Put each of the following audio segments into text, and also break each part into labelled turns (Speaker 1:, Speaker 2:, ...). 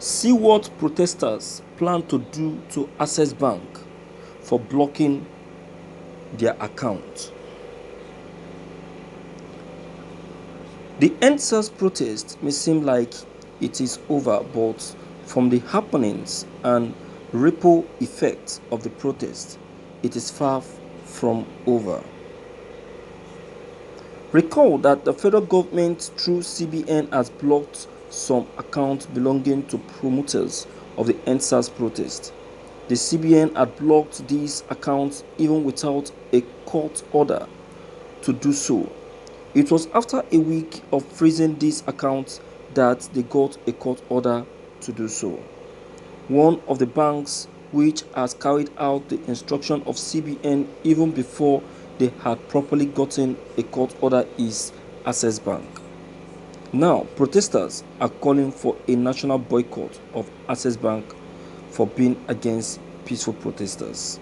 Speaker 1: See what protesters plan to do to Access Bank for blocking their account. The EndSARS protest may seem like it is over, but from the happenings and ripple effects of the protest, it is far from over. Recall that the federal government through CBN has blocked some accounts belonging to promoters of the EndSARS protest. The CBN had blocked these accounts even without a court order to do so. It was after a week of freezing these accounts that they got a court order to do so. One of the banks which has carried out the instruction of CBN even before they had properly gotten a court order is Access Bank. Now, protesters are calling for a national boycott of Access Bank for being against peaceful protesters.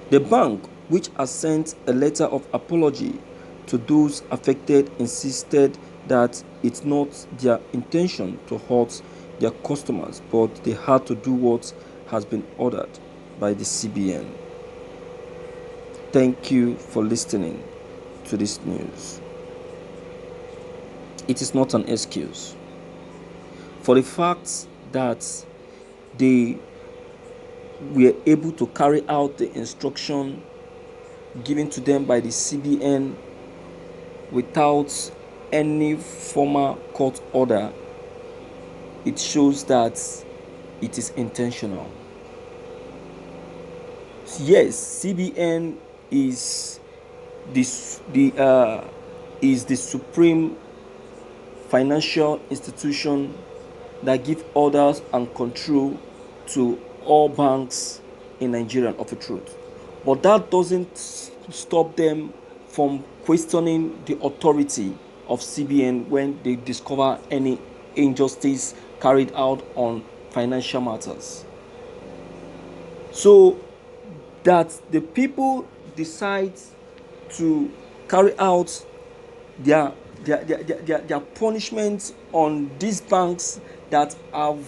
Speaker 1: The bank, which has sent a letter of apology to those affected, insisted that it's not their intention to hurt their customers, but they had to do what has been ordered by the CBN. Thank you for listening to this news. It is not an excuse for the fact that they were able to carry out the instruction given to them by the CBN without any formal court order. It shows that it is intentional. Yes, CBN is the supreme financial institution that gives orders and control to all banks in Nigeria, of a truth. But that doesn't stop them from questioning the authority of CBN when they discover any injustice carried out on financial matters. So that the people decide to carry out their punishment on these banks that have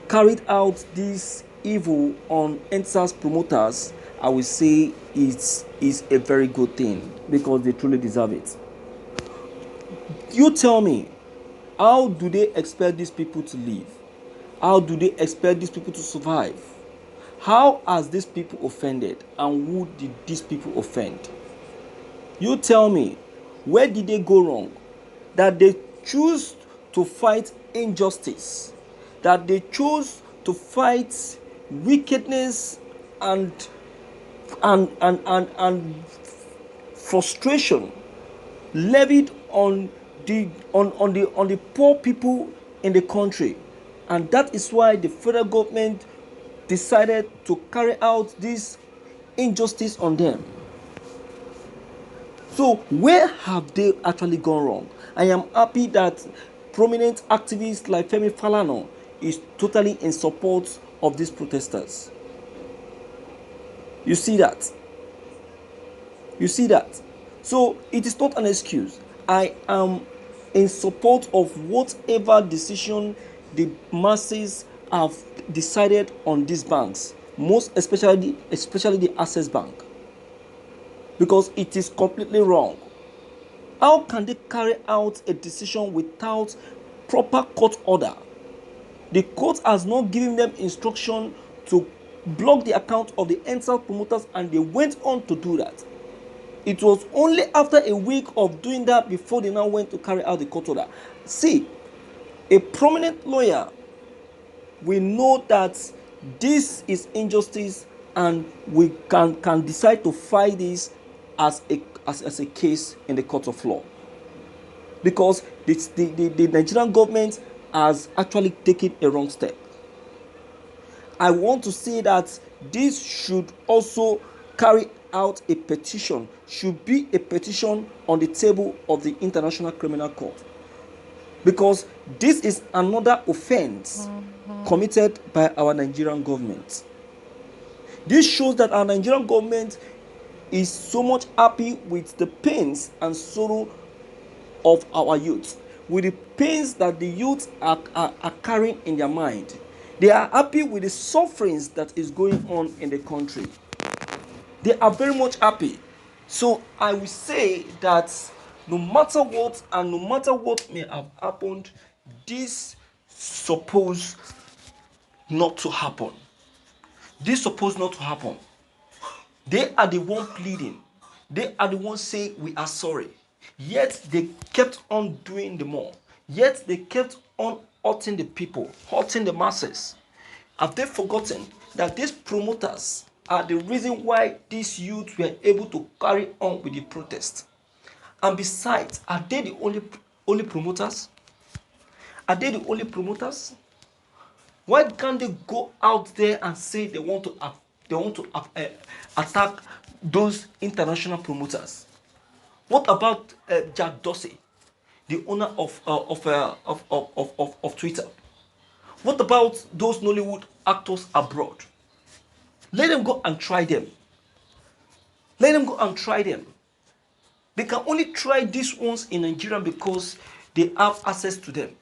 Speaker 1: carried out this evil on EndSARS promoters, I will say it is a very good thing because they truly deserve it. You tell me, how do they expect these people to live? How do they expect these people to survive? How has these people offended, and who did these people offend? You tell me, where did they go wrong? That they choose to fight injustice, that they chose to fight wickedness and frustration levied on the poor people in the country, and that is why the federal government decided to carry out this injustice on them. So where have they actually gone wrong? I am happy that prominent activists like Femi Falana is totally in support of these protesters. You see that? So it is not an excuse. I am in support of whatever decision the masses have decided on these banks, most especially the Access Bank, because it is completely wrong. How can they carry out a decision without proper court order? The court has not given them instruction to block the account of the EndSARS promoters, and they went on to do that. It was only after a week of doing that before they now went to carry out the court order. See, a prominent lawyer will know that this is injustice, and we can decide to fight this as a case in the court of law, because the Nigerian government has actually taken a wrong step. I want to say that this should also carry out a petition, should be a petition on the table of the International Criminal Court, because this is another offense committed by our Nigerian government. This shows that our Nigerian government is so much happy with the pains and sorrow of our youth. with the pains that the youth are carrying in their mind. They are happy with the sufferings that is going on in the country. They are very much happy. So I will say that no matter what and no matter what may have happened, this supposed not to happen. This supposed not to happen. They are the one pleading. They are the ones saying we are sorry. Yet they kept on doing the more. Yet they kept on hurting the people, hurting the masses. Have they forgotten that these promoters are the reason why these youths were able to carry on with the protest? And besides, are they the only promoters? Are they the only promoters? Why can't they go out there and say they want to attack those international promoters? What about Jack Dorsey, the owner of Twitter? What about those Nollywood actors abroad? Let them go and try them. Let them go and try them. They can only try these ones in Nigeria because they have access to them.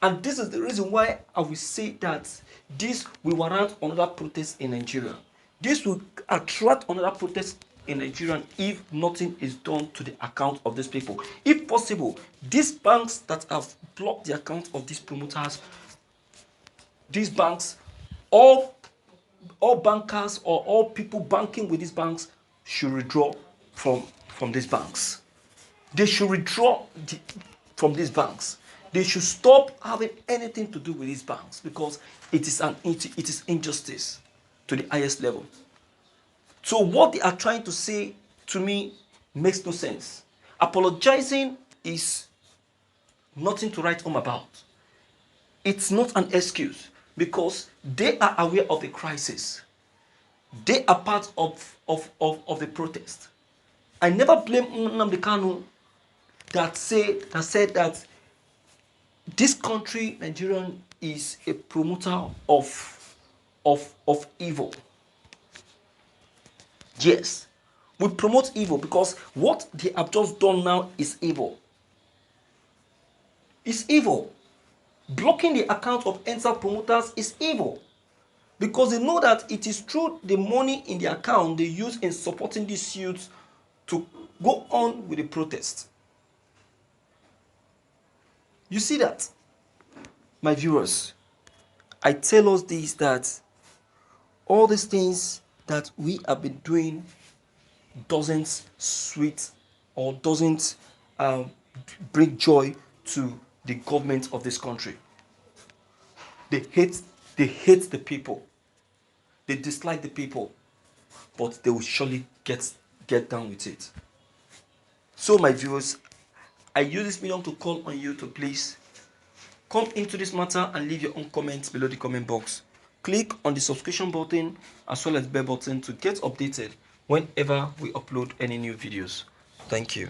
Speaker 1: And this is the reason why I will say that this will warrant another protest in Nigeria. This will attract another protest in Nigeria if nothing is done to the account of these people. If possible, these banks that have blocked the account of these promoters, these banks, all bankers or all people banking with these banks should withdraw from these banks. They should withdraw from these banks. They should stop having anything to do with these banks because it is injustice to the highest level. So what they are trying to say to me makes no sense. Apologizing is nothing to write home about. It's not an excuse because they are aware of the crisis. They are part of the protest. I never blame Nnamdi Kanu that said that this country, Nigeria, is a promoter of evil. Yes, we promote evil because what they have just done now is evil. It's evil. Blocking the account of NSA promoters is evil because they know that it is through the money in the account they use in supporting these youths to go on with the protest. You see that, my viewers? I tell us this, that all these things that we have been doing doesn't sweet or doesn't bring joy to the government of this country. They hate the people. They dislike the people, but they will surely get down with it. So, my viewers, I use this medium to call on you to please come into this matter and leave your own comments below the comment box. Click on the subscription button as well as bell button to get updated whenever we upload any new videos. Thank you.